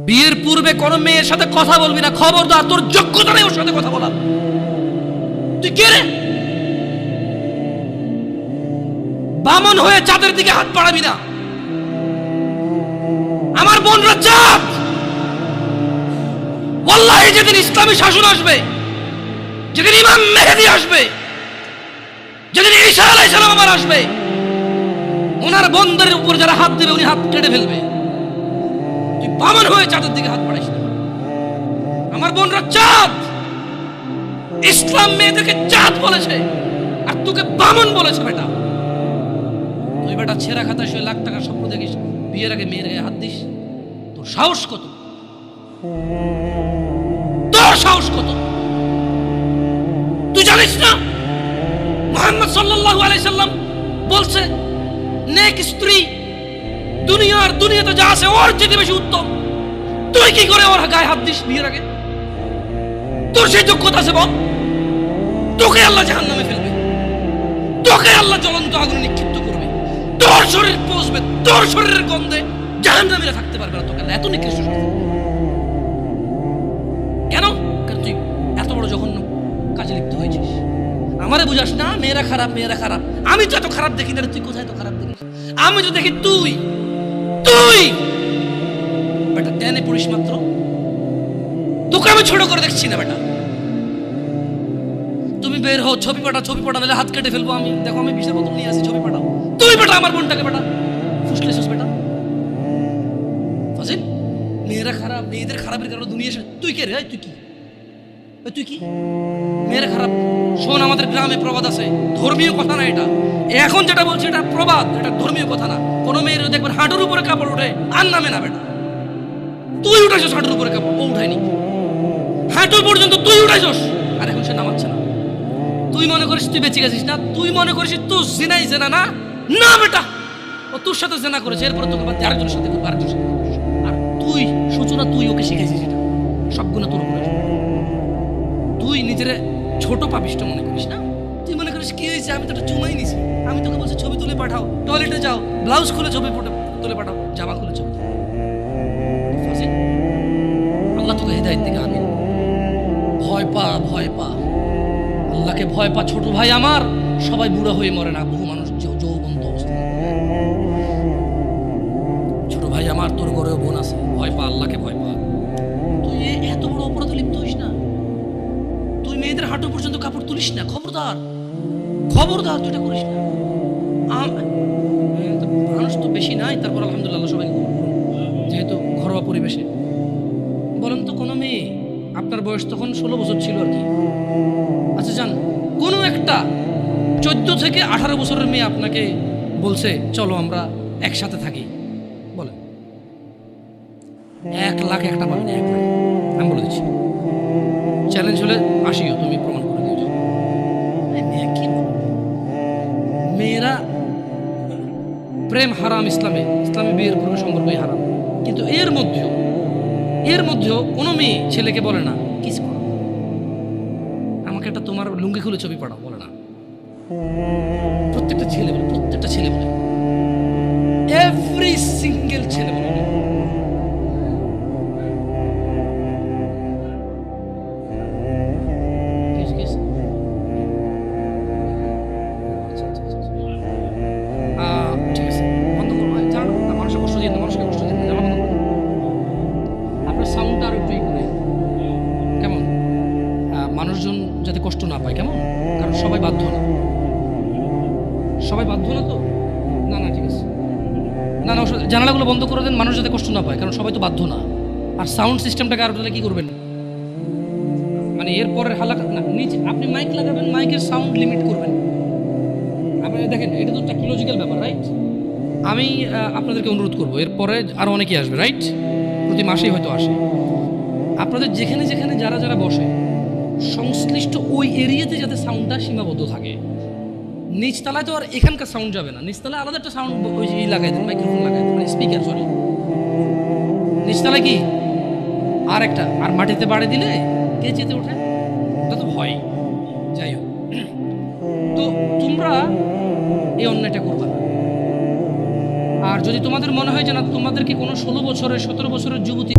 বিয়ের পূর্বে কোন মেয়ের সাথে কথা বলবি না, খবরদার, তোর যোগ্যতা নেই ওর সাথে কথা বলার। তুই কে রে? বামন হয়ে চাঁদের দিকে হাত বাড়াবি না। আমার বোনরা চাঁদ, ওয়াল্লাহি যেদিন ইসলামী শাসন আসবে, যেদিন ইমাম মেহেদী আসবে, যেদিন ঈসা আলাইহিস সালাম আবার আসবে, ওনার বোনদের উপর যারা হাত দেবে উনি হাত কেটে ফেলবে। তুই বামন হয়ে চাঁদের দিকে হাত বাড়াইস না। আমার বোনরা চাঁদ, ইসলাম মেয়েদেরকে চাঁদ বলেছে আর তোকে বামন বলেছে। বেটা তুই বেটা ছেঁড়া খাতায় শুয়ে লাখ টাকার স্বপ্ন দেখিস, বিয়ের আগে মেয়ের গায়ে হাত দিস? তোর সাহস কত? তোর সাহস কত? তুই জানিস না মুহাম্মদ সাল্লাল্লাহু আলাইহি সাল্লাম বলছে নেক স্ত্রী দুনিয়াতে যা আছে ওর চেয়ে বেশি উত্তম। তুই কি করে ওর গায়ে হাত দিস বিয়ের আগে? তোর সেই যোগ্যতা আছে বল? তোকে আল্লাহ জাহান্নামে ফেলবে, তোকে আল্লাহ জ্বলন্ত আগুনে নিক্ষিপ্ত করবে, তোর শরীর পচবে, তোর শরীরের গন্ধে জাহান্নামীরা থাকতে পারবে না। তোকে আল্লাহ এত নিকৃষ্ট শাস্তি কেন? কারণ তুই এত বড় জঘন্য কাজে লিপ্ত হয়েছিস। আমারে বুঝাস না মেয়েরা খারাপ, মেয়েরা খারাপ। আমি তো এত খারাপ দেখি না, তুই কোথায় তো খারাপ দেখিস? আমি তো দেখি তুই বেটা টেনে পড়িস মাত্র। তোকে আমি ছোট করে দেখছি না বেটা। তুমি বের হও, ছবি পাঠা নাহলে হাত কেটে ফেলবো আমি। দেখো আমি বিষের বোতল নিয়ে আসি, ছবি পাঠাও। তুই বেটা আমার বোনটাকে বেটা ফুসলেছিস বেটা। ফাজিল, মেয়েরা খারাপ, মেয়েদের খারাপের কারণে দুনিয়া। তুই কে রে? তুই কি মেয়েরা খারাপ? শোন, আমাদের গ্রামে প্রবাদ আছে, ধর্মীয় কথা না এটা। এখন যেটা বলছি এটা প্রবাদ, এটা ধর্মীয় কথা না। কোনো মেয়ের দেখবেন হাঁটুর উপরে কাপড় ওঠে আর নামে না বেটা। তুই উঠাইছস হাঁটুর উপরে কাপড়, ও উঠায়নি। হাঁটু পর্যন্ত তুই উঠাইছস আর এখন সে নামাচ্ছে না। তুই মনে করিস তুই বেঁচে গেছিস না? তুই মনে করিস তুই জিনাই জেনা না? না বেটা, ও তোর সাথে জেনা করেছে, এরপরে তোকে বাদ আরেকজনের সাথে করবে, আরেকজনের সাথে করবে। আর তুই সূচনা, তুই ওকে শিখেছিস এটা, সবগুলো তোর উপরে। তুই নিজের ছোট পাপিষ্ট মনে করিস না? তুই মনে করিস কি হয়েছে, আমি তো একটা চুমাই নিছি। আমি তোকে বলছি ছবি তুলে পাঠাও, টয়লেটে যাও, ব্লাউজ খুলে ছবি তুলে পাঠাও, জামা খুলে ছবি। আল্লাহ তোকে হেদায়েত দিকে আমিন। ভয় পা, আল্লাহকে ভয় পা ছোট ভাই আমার। সবাই বুড়া হয়ে মরে না, বহু মানুষ যৌবন্ত অবস্থা। ছোট ভাই আমার, তোর ঘরেও বোন আছে, ভয় পা, আল্লাহকে ভয় পা। তুই এত বড় অপরাধে লিপ্ত হইস না। তুই মেয়েদের হাঁটু পর্যন্ত কাপড় তুলিস না, খবরদার, তুই এটা করিস না। মানুষ তো বেশি নাই, তারপর আলহামদুলিল্লাহ সবাই যেহেতু ঘরোয়া পরিবেশে। বলেন তো কোনো মেয়ে, আপনার বয়স তখন 16 বছর ছিল আর কি। আচ্ছা যান, কোনো একটা 14 থেকে 18 বছরের মেয়ে আপনাকে বলছে চলো আমরা একসাথে থাকি, বলেন 1 লাখ একটা পাবেন, 1 লাখ। আমি বলে দিচ্ছি, চ্যালেঞ্জ হলে আসিও, তুমি প্রমাণ করে দিও। মেয়েরা প্রেম হারাম, ইসলামে বিয়ের পূর্বে সম্পর্কই হারাম। কিন্তু এর মধ্যেও কোনো মেয়ে ছেলেকে বলে না কিস করো, আমাকে একটা তোমার লুঙ্গি খুলে ছবি পাঠাও, বলে না। প্রত্যেকটা ছেলে বলে, এভরি সিঙ্গেল ছেলে বলে। ঠিক আছে, বন্ধ করবো, জানো না, মানুষকে কষ্ট দিয়ে না, আপনার সাউন্ডটা আরো একটু করে কেমন, মানুষজন যাতে কষ্ট না পায়, কেমন? কারণ সবাই বাধ্য না তো। না ঠিক আছে, না জানালাগুলো বন্ধ করে দেন, মানুষ যাতে কষ্ট না পায়, কারণ সবাই তো বাধ্য না। আর সাউন্ড সিস্টেমটাকে আরো তাহলে কি করবেন, মানে এরপরের হালাকা না, নিচে আপনি মাইক লাগাবেন, মাইকের সাউন্ড লিমিট করবেন। আপনি দেখেন, এটা তো টেকনোলজিক্যাল ব্যাপার, রাইট? আমি আপনাদেরকে অনুরোধ করবো, এরপরে আরো অনেকেই আসবে, রাইট? প্রতি মাসেই হয়তো আসে। আপনাদের যেখানে যারা বসে সংশ্লিষ্ট ওই এরিয়াতে যাতে সাউন্ডটা সীমাবদ্ধ থাকে। নিচতলায় তো আর এখানকার সাউন্ড যাবে না, নিচতলায় আলাদা একটা সাউন্ড ওই লাগাই দেন, মাইক্রোফোন লাগাই দেন, মানে স্পিকার, সরি নিচতলায় কি আর একটা, আর মাটিতে বাড়ি দিলে কে যেতে ওঠে, এটা তো ভয়। যাই হোক, তো তোমরা এই অন্যায়টা করবা না। আর যদি তোমাদের মনে হয় যে না, তোমাদেরকে কোনো 16 বছরের 17 বছরের যুবতী